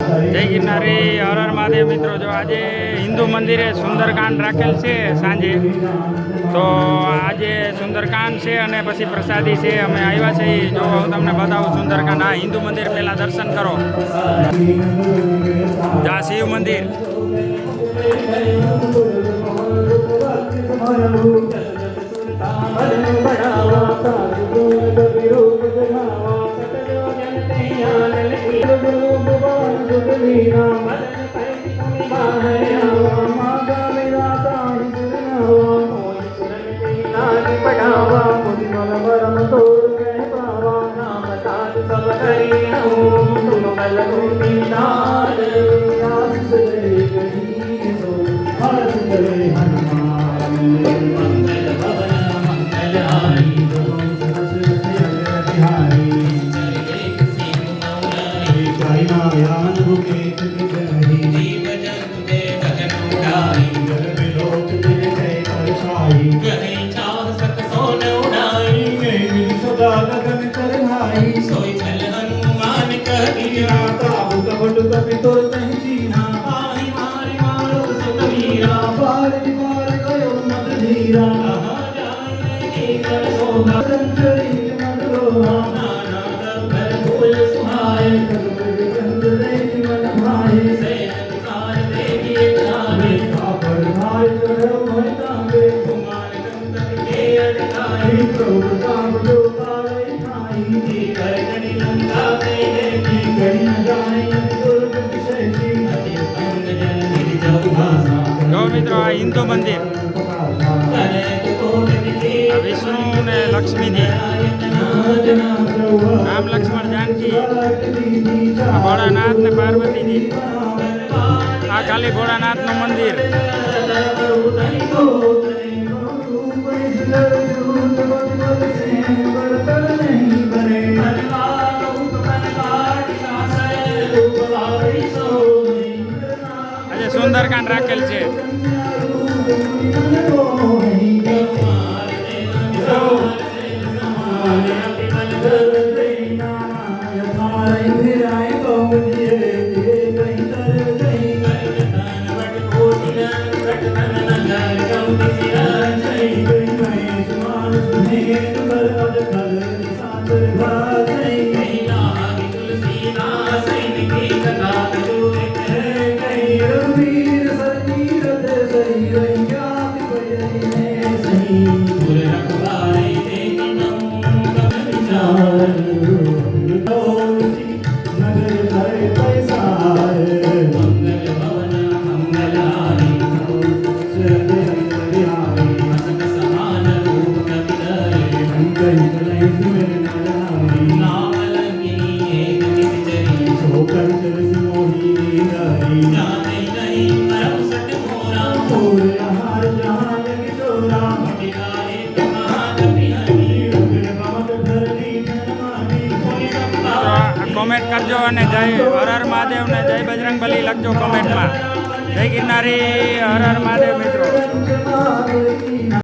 જય ગિરનારી હર હર મહાદેવ મિત્રો, જો આજે હિન્દુ મંદિરે સુંદરકાંડ રાખેલ છે સાંજે, તો આજે સુંદરકાંડ છે અને પછી પ્રસાદી છે. અમે આવ્યા છીએ, જો હું તમને બતાવું સુંદરકાંડ. આ હિન્દુ મંદિર પહેલાં દર્શન કરો. જા શિવ મંદિર. જો મિત્રો, આ હિન્દુ મંદિર વિષ્ણુ ને લક્ષ્મીજી, રામ લક્ષ્મણ જાનકી, ભોળાનાથ ને પાર્વતીજી. આ ખાલી ભોળાનાથ નું મંદિર. આજે સુંદરકાંડ રાખેલ છે. કોમેન્ટ કરજો અને જય હર હર મહાદેવ ને જય બજરંગબલી લખજો કોમેન્ટમાં. જય ગિરનારી હર હર મહાદેવ મિત્રો.